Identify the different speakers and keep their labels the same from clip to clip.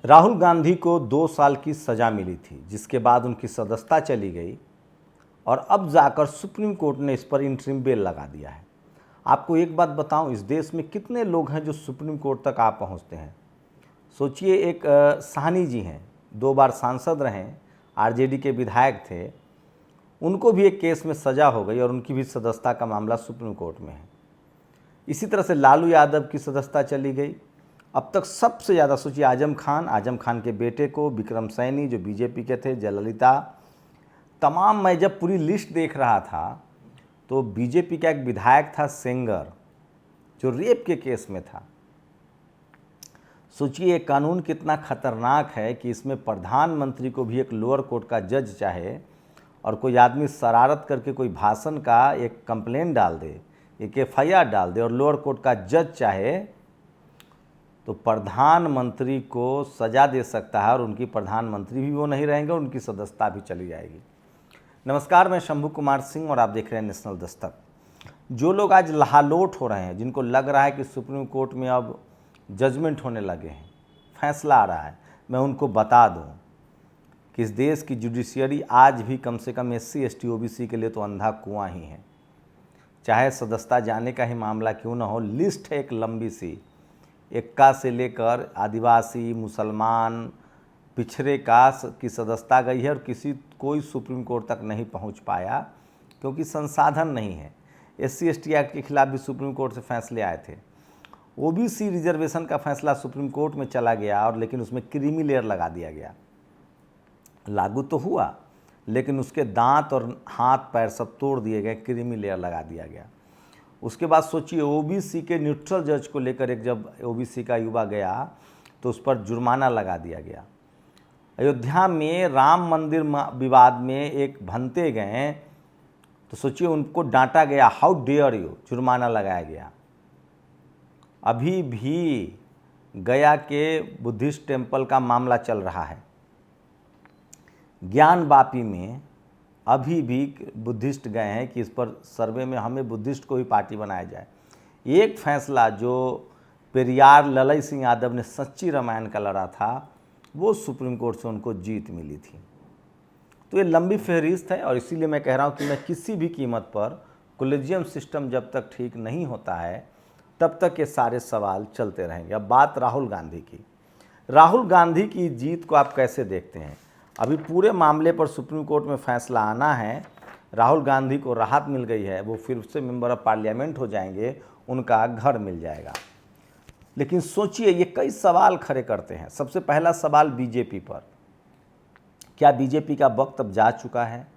Speaker 1: राहुल गांधी को 2 साल की सज़ा मिली थी, जिसके बाद उनकी सदस्यता चली गई और अब जाकर सुप्रीम कोर्ट ने इस पर इंटरिम बेल लगा दिया है। आपको एक बात बताऊं, इस देश में कितने लोग हैं जो सुप्रीम कोर्ट तक आ पहुंचते हैं। सोचिए, एक साहनी जी हैं, 2 बार सांसद रहे, आरजेडी के विधायक थे, उनको भी एक केस में सज़ा हो गई और उनकी भी सदस्यता का मामला सुप्रीम कोर्ट में है। इसी तरह से लालू यादव की सदस्यता चली गई। अब तक सबसे ज़्यादा सोचिए, आजम खान के बेटे को, विक्रम सैनी जो बीजेपी के थे, जयललिता, तमाम। मैं जब पूरी लिस्ट देख रहा था तो बीजेपी का एक विधायक था सेंगर, जो रेप के केस में था। सोचिए, ये कानून कितना खतरनाक है कि इसमें प्रधानमंत्री को भी एक लोअर कोर्ट का जज चाहे और कोई आदमी शरारत करके कोई भाषण का एक कंप्लेंट डाल दे, एक एफआईआर डाल दे और लोअर कोर्ट का जज चाहे तो प्रधानमंत्री को सज़ा दे सकता है और उनकी प्रधानमंत्री भी वो नहीं रहेंगे, उनकी सदस्यता भी चली जाएगी। नमस्कार, मैं शंभू कुमार सिंह और आप देख रहे हैं नेशनल दस्तक। जो लोग आज लहालोट हो रहे हैं, जिनको लग रहा है कि सुप्रीम कोर्ट में अब जजमेंट होने लगे हैं, फैसला आ रहा है, मैं उनको बता दूं कि इस देश की जुडिशियरी आज भी कम से कम SC ST OBC के लिए तो अंधा कुआं ही है। चाहे सदस्यता जाने का ही मामला क्यों ना हो, लिस्ट है एक लंबी सी, एक्का से लेकर आदिवासी, मुसलमान, पिछड़े कास्ट की सदस्यता गई है और कोई सुप्रीम कोर्ट तक नहीं पहुंच पाया क्योंकि संसाधन नहीं है। SC ST एक्ट के खिलाफ भी सुप्रीम कोर्ट से फैसले आए थे। OBC रिजर्वेशन का फैसला सुप्रीम कोर्ट में चला गया और लेकिन उसमें क्रीमी लेयर लगा दिया गया। लागू तो हुआ लेकिन उसके दांत और हाथ पैर सब तोड़ दिए गए, क्रीमी लेयर लगा दिया गया। उसके बाद सोचिए, OBC के न्यूट्रल जज को लेकर एक जब OBC का युवा गया तो उस पर जुर्माना लगा दिया गया। अयोध्या में राम मंदिर विवाद में एक भंते गए तो सोचिए, उनको डांटा गया, हाउ डेयर यू, जुर्माना लगाया गया। अभी भी गया के बुद्धिस्ट टेम्पल का मामला चल रहा है। ज्ञान वापी में अभी भी बुद्धिस्ट गए हैं कि इस पर सर्वे में हमें बुद्धिस्ट को ही पार्टी बनाया जाए। एक फैसला जो पेरियार ललई सिंह यादव ने सच्ची रामायण का लड़ा था, वो सुप्रीम कोर्ट से उनको जीत मिली थी। तो ये लंबी फहरिस्त है और इसीलिए मैं कह रहा हूँ कि मैं किसी भी कीमत पर कोलेजियम सिस्टम जब तक ठीक नहीं होता है तब तक ये सारे सवाल चलते रहेंगे। अब बात राहुल गांधी की जीत को आप कैसे देखते हैं? अभी पूरे मामले पर सुप्रीम कोर्ट में फैसला आना है। राहुल गांधी को राहत मिल गई है, वो फिर से मेंबर ऑफ पार्लियामेंट हो जाएंगे, उनका घर मिल जाएगा। लेकिन सोचिए, ये कई सवाल खड़े करते हैं। सबसे पहला सवाल बीजेपी पर, क्या बीजेपी का वक्त अब जा चुका है?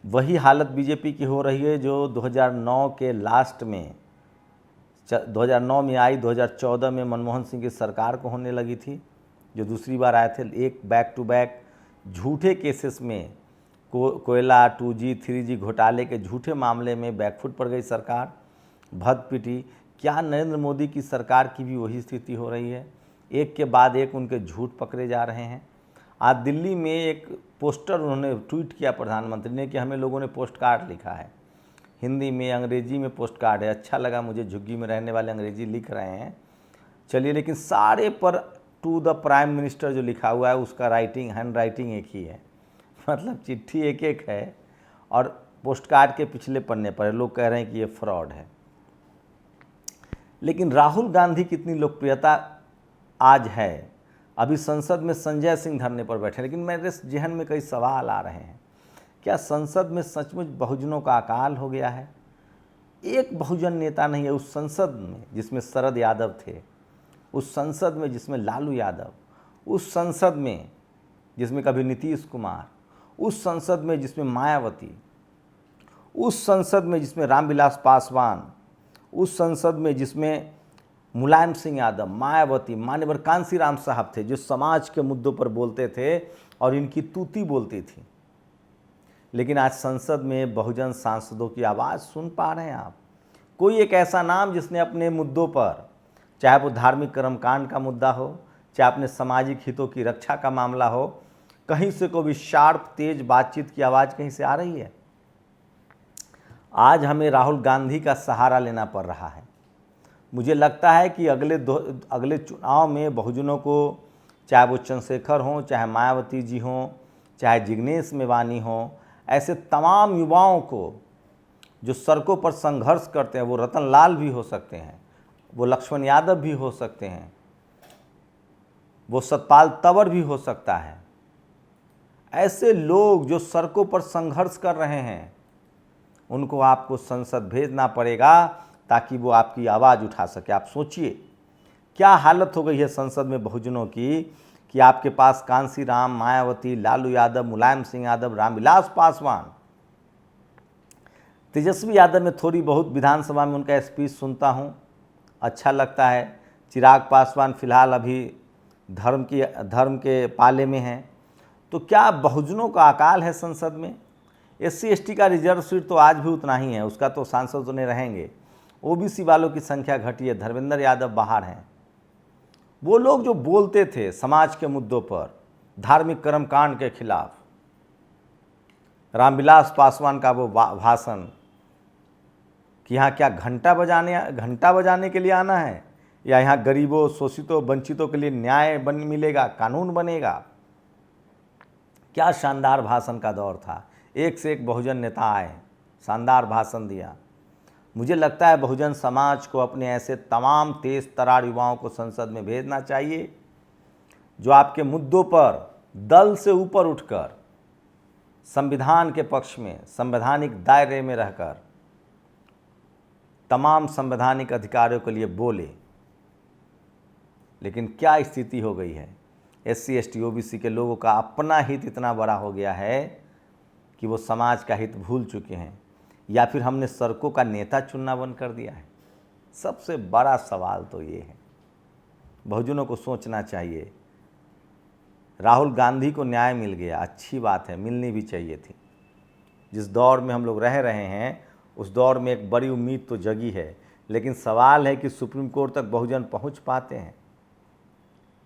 Speaker 1: वही हालत बीजेपी की हो रही है जो 2009 के लास्ट में, 2009 में आई, 2014 में मनमोहन सिंह की सरकार को होने लगी थी, जो दूसरी बार आए थे। एक बैक टू बैक झूठे केसेस में, कोयला 2G 3G घोटाले के झूठे मामले में बैकफुट पर गई सरकार, भद पिटी। क्या नरेंद्र मोदी की सरकार की भी वही स्थिति हो रही है? एक के बाद एक उनके झूठ पकड़े जा रहे हैं। आज दिल्ली में एक पोस्टर उन्होंने ट्वीट किया प्रधानमंत्री ने कि हमें लोगों ने पोस्ट कार्ड लिखा है, हिंदी में, अंग्रेजी में पोस्ट कार्ड है। अच्छा लगा मुझे, झुग्गी में रहने वाले अंग्रेजी लिख रहे हैं, चलिए। लेकिन सारे पर टू द प्राइम मिनिस्टर जो लिखा हुआ है उसका हैंड राइटिंग एक ही है, मतलब चिट्ठी एक एक है और पोस्ट कार्ड के पिछले पन्ने पर लोग कह रहे हैं कि ये फ्रॉड है। लेकिन राहुल गांधी की इतनी लोकप्रियता आज है, अभी संसद में संजय सिंह धरने पर बैठे, लेकिन मेरे जहन में कई सवाल आ रहे हैं। क्या संसद में सचमुच बहुजनों का अकाल हो गया है? एक बहुजन नेता नहीं है उस संसद में जिसमें शरद यादव थे, उस संसद में जिसमें लालू यादव, उस संसद में जिसमें कभी नीतीश कुमार, उस संसद में जिसमें मायावती, उस संसद में जिसमें रामविलास पासवान, उस संसद में जिसमें मुलायम सिंह यादव, मायावती, मान्यवर कांशीराम साहब थे, जो समाज के मुद्दों पर बोलते थे और इनकी तूती बोलती थी। लेकिन आज संसद में बहुजन सांसदों की आवाज़ सुन पा रहे हैं आप? कोई एक ऐसा नाम जिसने अपने मुद्दों पर, चाहे वो धार्मिक कर्मकांड का मुद्दा हो, चाहे अपने सामाजिक हितों की रक्षा का मामला हो, कहीं से कोई भी शार्प तेज बातचीत की आवाज़ कहीं से आ रही है? आज हमें राहुल गांधी का सहारा लेना पड़ रहा है। मुझे लगता है कि अगले चुनाव में बहुजनों को चाहे वो चंद्रशेखर हों, चाहे मायावती जी हों, चाहे जिग्नेश मेवानी हों, ऐसे तमाम युवाओं को जो सड़कों पर संघर्ष करते हैं, वो रतन लाल भी हो सकते हैं, वो लक्ष्मण यादव भी हो सकते हैं, वो सतपाल तंवर भी हो सकता है। ऐसे लोग जो सड़कों पर संघर्ष कर रहे हैं, उनको आपको संसद भेजना पड़ेगा ताकि वो आपकी आवाज़ उठा सके। आप सोचिए क्या हालत हो गई है संसद में बहुजनों की कि आपके पास कांसी राम, मायावती, लालू यादव, मुलायम सिंह यादव, रामविलास पासवान, तेजस्वी यादव में थोड़ी बहुत विधानसभा में उनका स्पीच सुनता हूँ, अच्छा लगता है। चिराग पासवान फिलहाल अभी धर्म के पाले में हैं। तो क्या बहुजनों का अकाल है संसद में? SC ST का रिजर्व सीट तो आज भी उतना ही है, उसका तो सांसद उतने रहेंगे। OBC वालों की संख्या घटी है, धर्मेंद्र यादव बाहर हैं। वो लोग जो बोलते थे समाज के मुद्दों पर, धार्मिक कर्मकांड के खिलाफ, रामविलास पासवान का वो भाषण कि यहाँ क्या घंटा बजाने के लिए आना है, या यहाँ गरीबों, शोषितों, वंचितों के लिए न्याय मिलेगा, कानून बनेगा। क्या शानदार भाषण का दौर था, एक से एक बहुजन नेता आए, शानदार भाषण दिया। मुझे लगता है बहुजन समाज को अपने ऐसे तमाम तेज तरार युवाओं को संसद में भेजना चाहिए जो आपके मुद्दों पर दल से ऊपर उठकर संविधान के पक्ष में, संवैधानिक दायरे में रहकर तमाम संवैधानिक अधिकारों के लिए बोले। लेकिन क्या स्थिति हो गई है, SC ST OBC के लोगों का अपना हित इतना बड़ा हो गया है कि वो समाज का हित भूल चुके हैं, या फिर हमने सड़कों का नेता चुनना बंद कर दिया है। सबसे बड़ा सवाल तो ये है, बहुजनों को सोचना चाहिए। राहुल गांधी को न्याय मिल गया, अच्छी बात है, मिलनी भी चाहिए थी। जिस दौर में हम लोग रह रहे हैं उस दौर में एक बड़ी उम्मीद तो जगी है, लेकिन सवाल है कि सुप्रीम कोर्ट तक बहुजन पहुंच पाते हैं।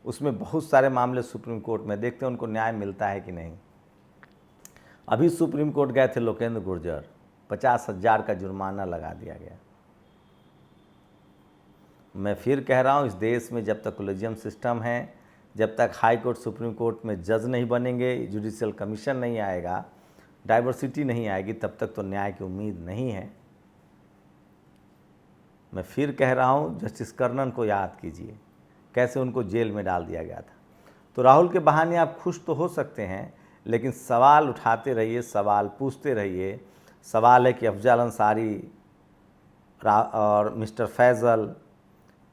Speaker 1: उसमें बहुत सारे मामले सुप्रीम कोर्ट में, देखते हैं उनको न्याय मिलता है कि नहीं। अभी सुप्रीम कोर्ट गए थे लोकेंद्र गुर्जर, 50,000 का जुर्माना लगा दिया गया। मैं फिर कह रहा हूँ, इस देश में जब तक कोलेजियम सिस्टम है, जब तक हाई कोर्ट सुप्रीम कोर्ट में जज नहीं बनेंगे, जुडिशियल कमीशन नहीं आएगा, डाइवर्सिटी नहीं आएगी, तब तक तो न्याय की उम्मीद नहीं है। मैं फिर कह रहा हूँ, जस्टिस कर्णन को याद कीजिए, कैसे उनको जेल में डाल दिया गया था। तो राहुल के बहाने आप खुश तो हो सकते हैं, लेकिन सवाल उठाते रहिए, सवाल पूछते रहिए। सवाल है कि अफजल अंसारी और मिस्टर फैज़ल,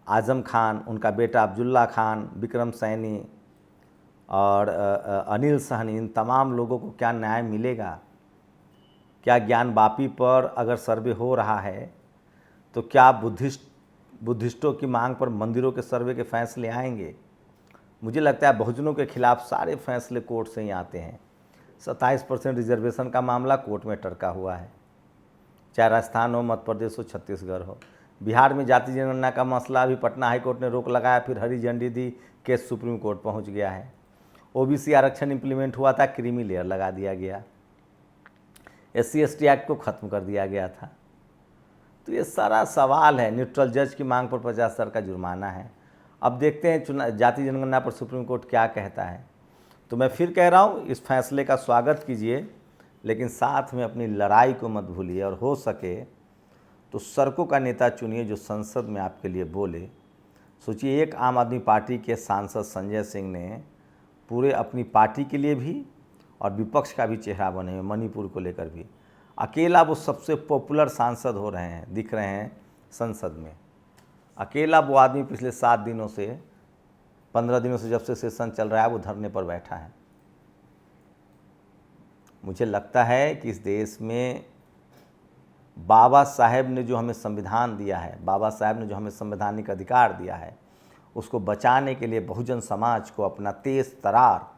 Speaker 1: आज़म खान, उनका बेटा अब्दुल्ला खान, विक्रम सैनी और अनिल सहनी, इन तमाम लोगों को क्या न्याय मिलेगा? क्या ज्ञान वापी पर अगर सर्वे हो रहा है तो क्या बुद्धिस्टों की मांग पर मंदिरों के सर्वे के फैसले आएंगे? मुझे लगता है बहुजनों के खिलाफ सारे फैसले कोर्ट से ही आते हैं। 27% रिजर्वेशन का मामला कोर्ट में टरका हुआ है, चाहे राजस्थान हो, मध्य प्रदेश हो, छत्तीसगढ़ हो। बिहार में जाति जनगणना का मसला भी पटना हाई कोर्ट ने रोक लगाया, फिर हरी झंडी दी, केस सुप्रीम कोर्ट पहुंच गया है। OBC आरक्षण इंप्लीमेंट हुआ था, क्रीमी लेयर लगा दिया गया। SC ST एक्ट को ख़त्म कर दिया गया था। तो ये सारा सवाल है। न्यूट्रल जज की मांग पर 50,000 का जुर्माना है। अब देखते हैं जाति जनगणना पर सुप्रीम कोर्ट क्या कहता है। तो मैं फिर कह रहा हूँ, इस फैसले का स्वागत कीजिए, लेकिन साथ में अपनी लड़ाई को मत भूलिए, और हो सके तो सड़कों का नेता चुनिए जो संसद में आपके लिए बोले। सोचिए, एक आम आदमी पार्टी के सांसद संजय सिंह ने पूरे अपनी पार्टी के लिए भी और विपक्ष का भी चेहरा बने हुए, मणिपुर को लेकर भी अकेला वो सबसे पॉपुलर सांसद हो रहे हैं, दिख रहे हैं संसद में। अकेला वो आदमी पिछले 7 दिनों से, 15 दिनों से, जब से सेशन चल रहा है, वो धरने पर बैठा है। मुझे लगता है कि इस देश में बाबा साहेब ने जो हमें संविधान दिया है, बाबा साहेब ने जो हमें संवैधानिक अधिकार दिया है, उसको बचाने के लिए बहुजन समाज को अपना तेज तरार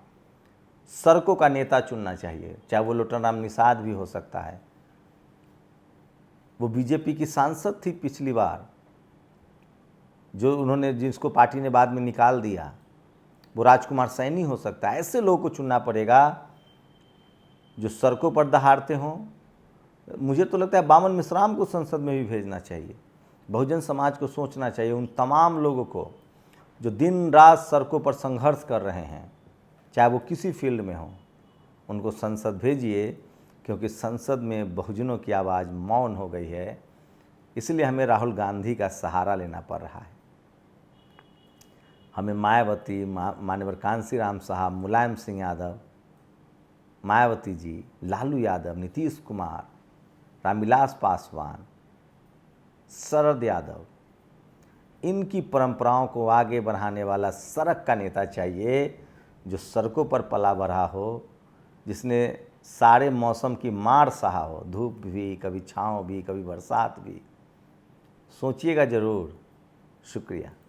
Speaker 1: सड़कों का नेता चुनना चाहिए। चाहे वो लोटन राम निषाद भी हो सकता है, वो बीजेपी की सांसद थी पिछली बार, जिसको पार्टी ने बाद में निकाल दिया, वो राजकुमार सैनी हो सकता है। ऐसे लोगों को चुनना पड़ेगा जो सड़कों पर दहाड़ते हों। मुझे तो लगता है बामन मिश्राम को संसद में भी भेजना चाहिए। बहुजन समाज को सोचना चाहिए, उन तमाम लोगों को जो दिन रात सड़कों पर संघर्ष कर रहे हैं, चाहे वो किसी फील्ड में हो, उनको संसद भेजिए, क्योंकि संसद में बहुजनों की आवाज़ मौन हो गई है। इसलिए हमें राहुल गांधी का सहारा लेना पड़ रहा है। हमें मायावती, मान्यवर कांशीराम साहब, मुलायम सिंह यादव, मायावती जी, लालू यादव, नीतीश कुमार, रामविलास पासवान, शरद यादव, इनकी परंपराओं को आगे बढ़ाने वाला सड़क का नेता चाहिए, जो सड़कों पर पला बढ़ा हो, जिसने सारे मौसम की मार सहा हो, धूप भी, कभी छाँव भी, कभी बरसात भी। सोचिएगा ज़रूर। शुक्रिया।